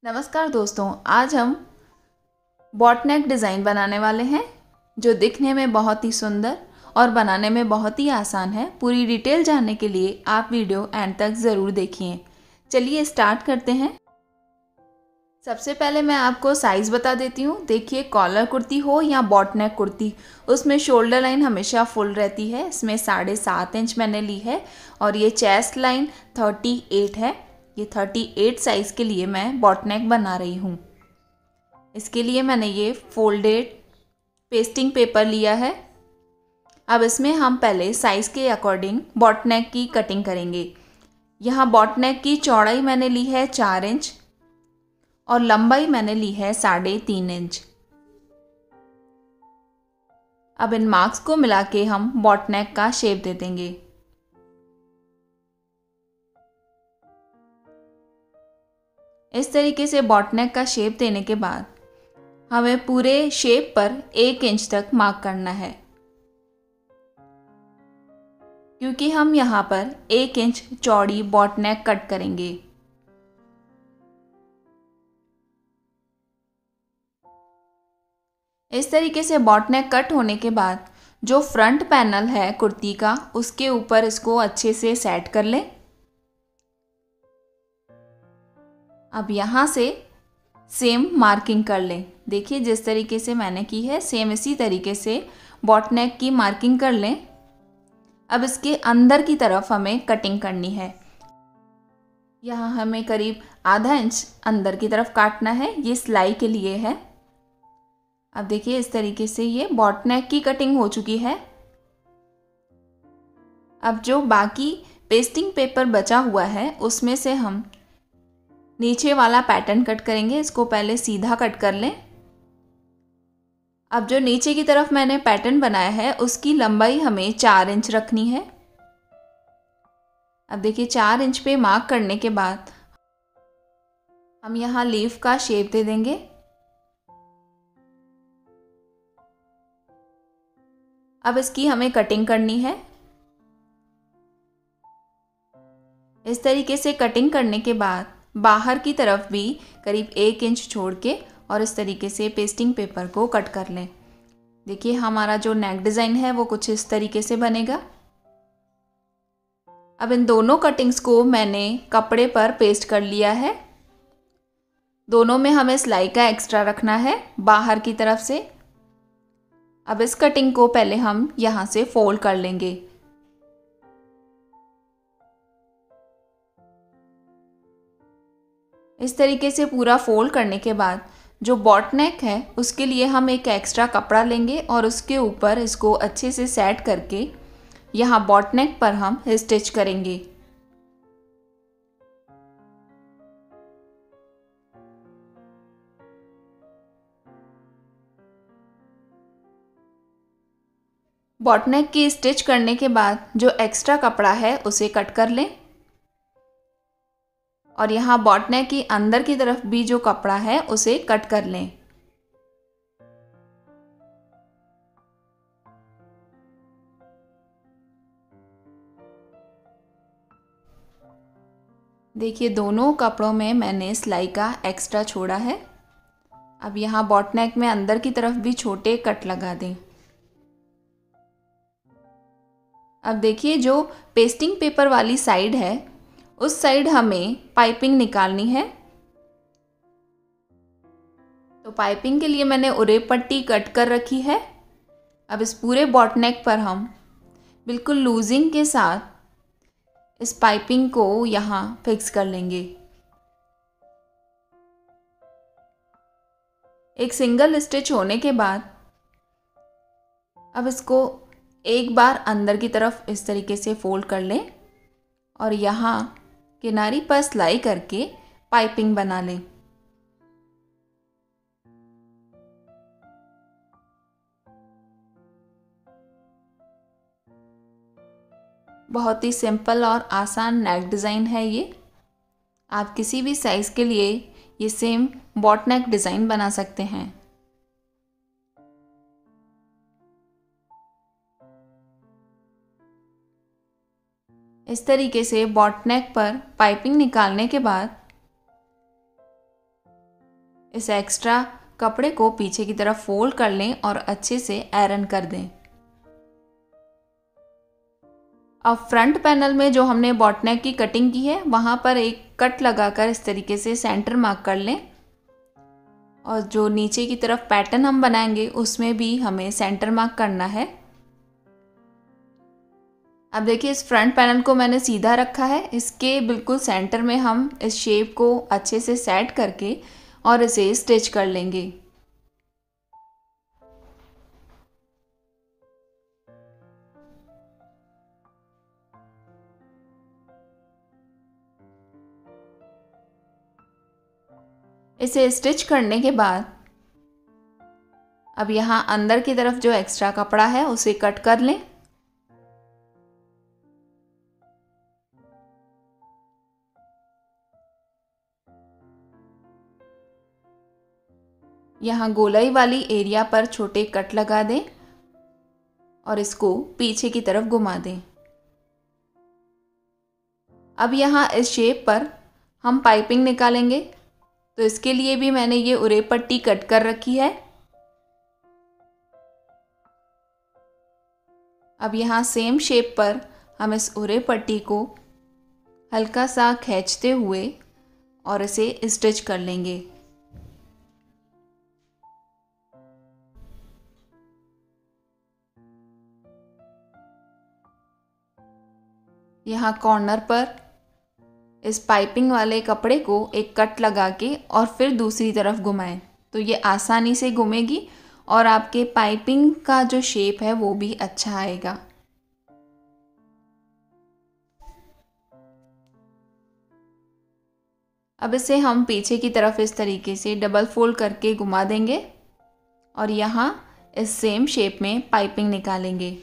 नमस्कार दोस्तों, आज हम बॉट नेक डिज़ाइन बनाने वाले हैं जो दिखने में बहुत ही सुंदर और बनाने में बहुत ही आसान है। पूरी डिटेल जानने के लिए आप वीडियो एंड तक ज़रूर देखिए। चलिए स्टार्ट करते हैं। सबसे पहले मैं आपको साइज़ बता देती हूँ। देखिए, कॉलर कुर्ती हो या बॉट नेक कुर्ती, उसमें शोल्डर लाइन हमेशा फुल रहती है। इसमें 7.5 इंच मैंने ली है और ये चेस्ट लाइन 38 है। ये 38 साइज़ के लिए मैं बॉट नेक बना रही हूँ। इसके लिए मैंने ये फोल्डेड पेस्टिंग पेपर लिया है। अब इसमें हम पहले साइज़ के अकॉर्डिंग बॉट नेक की कटिंग करेंगे। यहाँ बॉट नेक की चौड़ाई मैंने ली है 4 इंच और लंबाई मैंने ली है 3.5 इंच। अब इन मार्क्स को मिला के हम बॉट नेक का शेप दे देंगे। इस तरीके से बॉट नेक का शेप देने के बाद हमें पूरे शेप पर 1 इंच तक मार्क करना है, क्योंकि हम यहाँ पर 1 इंच चौड़ी बॉट नेक कट करेंगे। इस तरीके से बॉट नेक कट होने के बाद जो फ्रंट पैनल है कुर्ती का, उसके ऊपर इसको अच्छे से सेट कर लें। अब यहाँ से सेम मार्किंग कर लें। देखिए, जिस तरीके से मैंने की है सेम इसी तरीके से बॉट नेक की मार्किंग कर लें। अब इसके अंदर की तरफ हमें कटिंग करनी है। यहाँ हमें करीब आधा इंच अंदर की तरफ काटना है। ये सिलाई के लिए है। अब देखिए, इस तरीके से ये बॉट नेक की कटिंग हो चुकी है। अब जो बाकी पेस्टिंग पेपर बचा हुआ है उसमें से हम नीचे वाला पैटर्न कट करेंगे। इसको पहले सीधा कट कर लें। अब जो नीचे की तरफ मैंने पैटर्न बनाया है उसकी लंबाई हमें 4 इंच रखनी है। अब देखिए, 4 इंच पे मार्क करने के बाद हम यहाँ लीफ का शेप दे देंगे। अब इसकी हमें कटिंग करनी है। इस तरीके से कटिंग करने के बाद बाहर की तरफ भी करीब 1 इंच छोड़ के और इस तरीके से पेस्टिंग पेपर को कट कर लें। देखिए, हमारा जो नेक डिज़ाइन है वो कुछ इस तरीके से बनेगा। अब इन दोनों कटिंग्स को मैंने कपड़े पर पेस्ट कर लिया है। दोनों में हमें सिलाई का एक्स्ट्रा रखना है बाहर की तरफ से। अब इस कटिंग को पहले हम यहाँ से फोल्ड कर लेंगे। इस तरीके से पूरा फोल्ड करने के बाद जो बॉट नेक है उसके लिए हम एक एक्स्ट्रा कपड़ा लेंगे और उसके ऊपर इसको अच्छे से सेट करके यहाँ बॉट नेक पर हम स्टिच करेंगे। बॉट नेक की स्टिच करने के बाद जो एक्स्ट्रा कपड़ा है उसे कट कर लें और यहाँ बॉट नेक की अंदर की तरफ भी जो कपड़ा है उसे कट कर लें। देखिए, दोनों कपड़ों में मैंने सिलाई का एक्स्ट्रा छोड़ा है। अब यहाँ बॉट नेक में अंदर की तरफ भी छोटे कट लगा दें। अब देखिए, जो पेस्टिंग पेपर वाली साइड है उस साइड हमें पाइपिंग निकालनी है। तो पाइपिंग के लिए मैंने उरेप पट्टी कट कर रखी है। अब इस पूरे बॉट नेक पर हम बिल्कुल लूजिंग के साथ इस पाइपिंग को यहाँ फिक्स कर लेंगे। एक सिंगल स्टिच होने के बाद अब इसको एक बार अंदर की तरफ इस तरीके से फोल्ड कर लें और यहाँ किनारी पर सिलाई करके पाइपिंग बना लें। बहुत ही सिंपल और आसान नेक डिज़ाइन है ये। आप किसी भी साइज़ के लिए ये सेम बॉट नेक डिज़ाइन बना सकते हैं। इस तरीके से बॉट नेक पर पाइपिंग निकालने के बाद इस एक्स्ट्रा कपड़े को पीछे की तरफ फोल्ड कर लें और अच्छे से आयरन कर दें। अब फ्रंट पैनल में जो हमने बॉट नेक की कटिंग की है वहाँ पर एक कट लगाकर इस तरीके से सेंटर मार्क कर लें और जो नीचे की तरफ पैटर्न हम बनाएंगे उसमें भी हमें सेंटर मार्क करना है। अब देखिए इस फ्रंट पैनल को मैंने सीधा रखा है, इसके बिल्कुल सेंटर में हम इस शेप को अच्छे से सेट करके और इसे स्टिच कर लेंगे। इसे स्टिच करने के बाद अब यहाँ अंदर की तरफ जो एक्स्ट्रा कपड़ा है उसे कट कर लें। यहाँ गोलाई वाली एरिया पर छोटे कट लगा दें और इसको पीछे की तरफ घुमा दें। अब यहाँ इस शेप पर हम पाइपिंग निकालेंगे, तो इसके लिए भी मैंने ये उरे पट्टी कट कर रखी है। अब यहाँ सेम शेप पर हम इस उरे पट्टी को हल्का सा खींचते हुए और इसे स्टिच कर लेंगे। यहाँ कॉर्नर पर इस पाइपिंग वाले कपड़े को एक कट लगा के और फिर दूसरी तरफ घुमाएं, तो ये आसानी से घूमेगी और आपके पाइपिंग का जो शेप है वो भी अच्छा आएगा। अब इसे हम पीछे की तरफ इस तरीके से डबल फोल्ड करके घुमा देंगे और यहाँ इस सेम शेप में पाइपिंग निकालेंगे।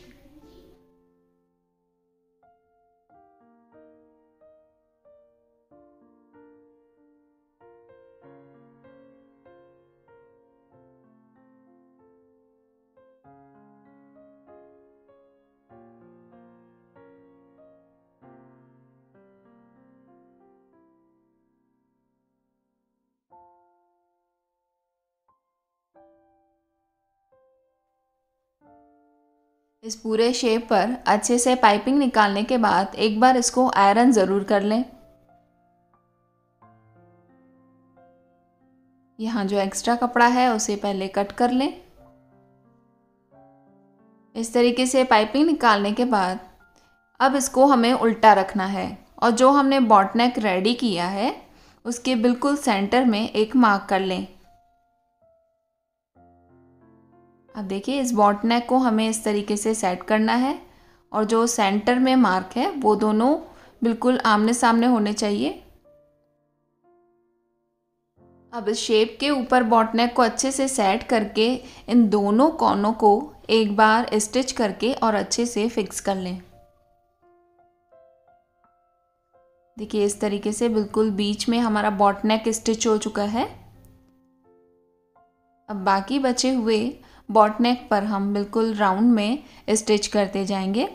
इस पूरे शेप पर अच्छे से पाइपिंग निकालने के बाद एक बार इसको आयरन ज़रूर कर लें। यहाँ जो एक्स्ट्रा कपड़ा है उसे पहले कट कर लें। इस तरीके से पाइपिंग निकालने के बाद अब इसको हमें उल्टा रखना है और जो हमने बॉट नेक रेडी किया है उसके बिल्कुल सेंटर में एक मार्क कर लें। अब देखिए इस बॉट नेक को हमें इस तरीके से सेट करना है और जो सेंटर में मार्क है वो दोनों बिल्कुल आमने सामने होने चाहिए। अब इस शेप के ऊपर बॉट नेक को अच्छे से सेट करके इन दोनों कोनों को एक बार स्टिच करके और अच्छे से फिक्स कर लें। देखिए इस तरीके से बिल्कुल बीच में हमारा बॉट नेक स्टिच हो चुका है। अब बाकी बचे हुए बॉट नेक पर हम बिल्कुल राउंड में स्टिच करते जाएंगे।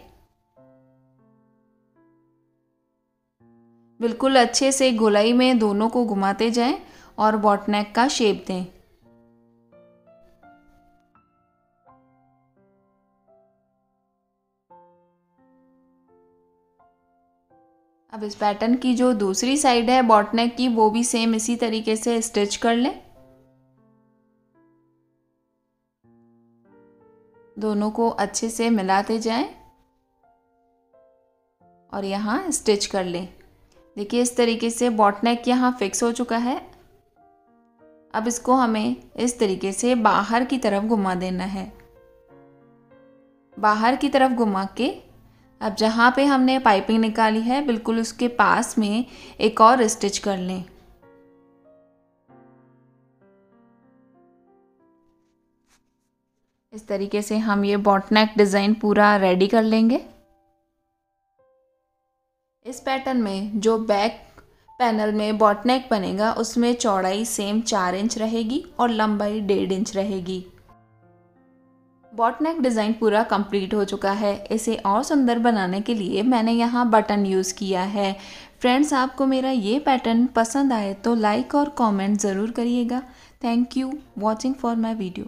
बिल्कुल अच्छे से गोलाई में दोनों को घुमाते जाएं और बॉट नेक का शेप दें। अब इस पैटर्न की जो दूसरी साइड है बॉट नेक की वो भी सेम इसी तरीके से स्टिच कर लें। दोनों को अच्छे से मिलाते जाएं और यहाँ स्टिच कर लें। देखिए इस तरीके से बॉट नेक यहाँ फिक्स हो चुका है। अब इसको हमें इस तरीके से बाहर की तरफ घुमा देना है। बाहर की तरफ घुमा के अब जहाँ पे हमने पाइपिंग निकाली है बिल्कुल उसके पास में एक और स्टिच कर लें। इस तरीके से हम ये बॉट नेक डिज़ाइन पूरा रेडी कर लेंगे। इस पैटर्न में जो बैक पैनल में बॉट नेक बनेगा उसमें चौड़ाई सेम 4 इंच रहेगी और लंबाई 1.5 इंच रहेगी। बॉट नेक डिज़ाइन पूरा कंप्लीट हो चुका है। इसे और सुंदर बनाने के लिए मैंने यहाँ बटन यूज़ किया है, फ्रेंड्स, आपको मेरा ये पैटर्न पसंद आए तो लाइक और कमेंट ज़रूर करिएगा। Thank you watching for my video.